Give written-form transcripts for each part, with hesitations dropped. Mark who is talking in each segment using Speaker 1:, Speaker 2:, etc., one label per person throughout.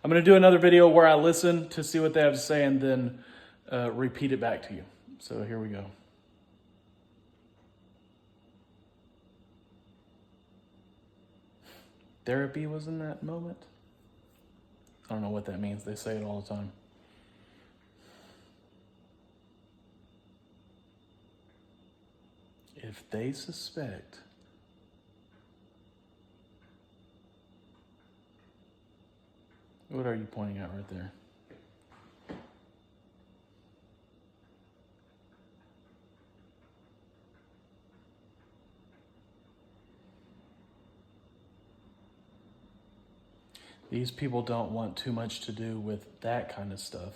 Speaker 1: I'm going to do another video where I listen to see what they have to say and then repeat it back to you. So here we go. Therapy was in that moment. I don't know what that means. They say it all the time. If they suspect what are you pointing at right there? These people don't want too much to do with that kind of stuff.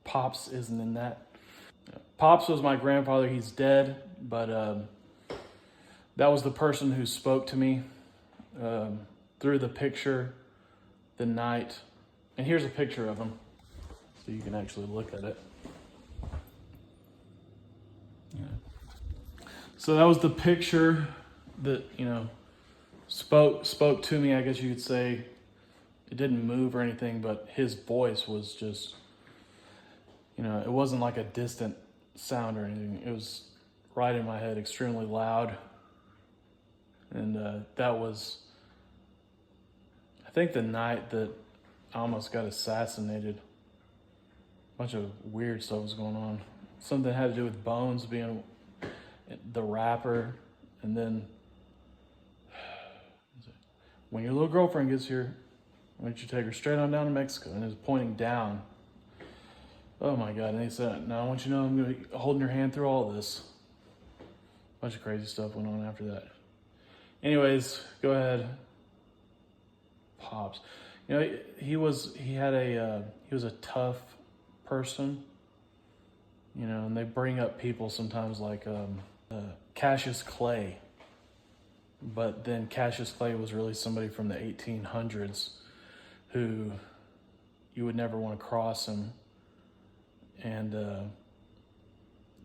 Speaker 1: Pops isn't in that. Pops was my grandfather. He's dead, but that was the person who spoke to me through the picture the night. And here's a picture of him, so you can actually look at it. Yeah. So that was the picture that, spoke to me, I guess you could say. It didn't move or anything, but his voice was just, it wasn't like a distant sound or anything. It was right in my head, extremely loud. And that was, I think, the night that I almost got assassinated. A bunch of weird stuff was going on. Something had to do with Bones being the rapper. And then, when your little girlfriend gets here, why don't you take her straight on down to Mexico? And it was pointing down. Oh my God. And he said, now I want you to know I'm going to be holding your hand through all of this. A bunch of crazy stuff went on after that. Anyways, go ahead. Pops. He was a tough person. And they bring up people sometimes like Cassius Clay. But then Cassius Clay was really somebody from the 1800s who you would never want to cross him. And I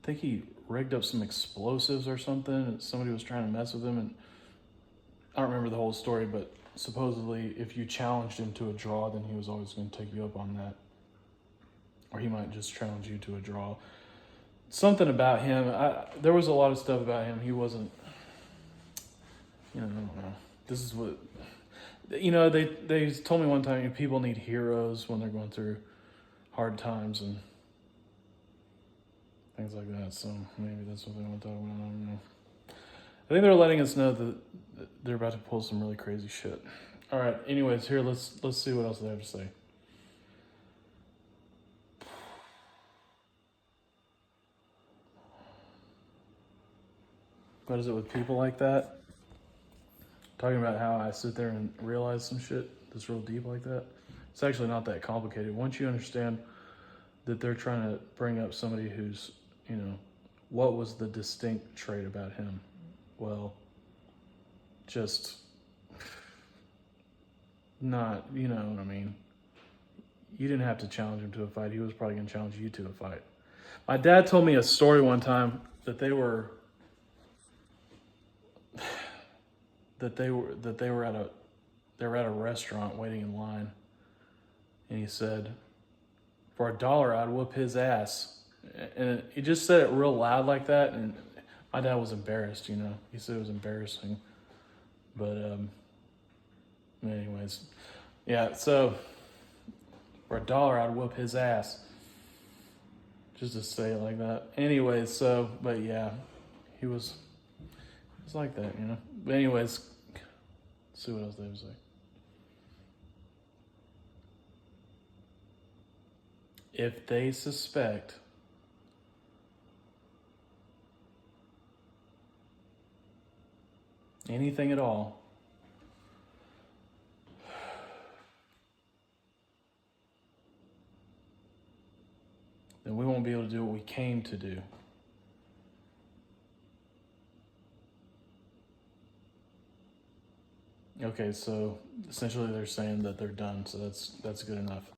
Speaker 1: think he rigged up some explosives or something, and somebody was trying to mess with him. And I don't remember the whole story, but supposedly if you challenged him to a draw, then he was always going to take you up on that. Or he might just challenge you to a draw. Something about him, there was a lot of stuff about him. He wasn't, I don't know. This is what, they told me one time, people need heroes when they're going through hard times and things like that. So maybe that's what they want to talk about. I don't know. I think they're letting us know that they're about to pull some really crazy shit. All right. Anyways, here, let's see what else they have to say. What is it with people like that? Talking about how I sit there and realize some shit that's real deep like that. It's actually not that complicated. Once you understand that they're trying to bring up somebody who's, what was the distinct trait about him? Well, just not, you know what I mean? You didn't have to challenge him to a fight. He was probably going to challenge you to a fight. My dad told me a story one time that they were at a restaurant waiting in line, and he said, for $1 I'd whoop his ass. And he just said it real loud like that, and my dad was embarrassed. He said it was embarrassing. But anyways, yeah, so for $1 I'd whoop his ass, just to say it like that. Anyways, so, but yeah, he was like that. But anyways, let's see what else they have to say. If they suspect anything at all, then we won't be able to do what we came to do. Okay, so essentially they're saying that they're done, so that's good enough.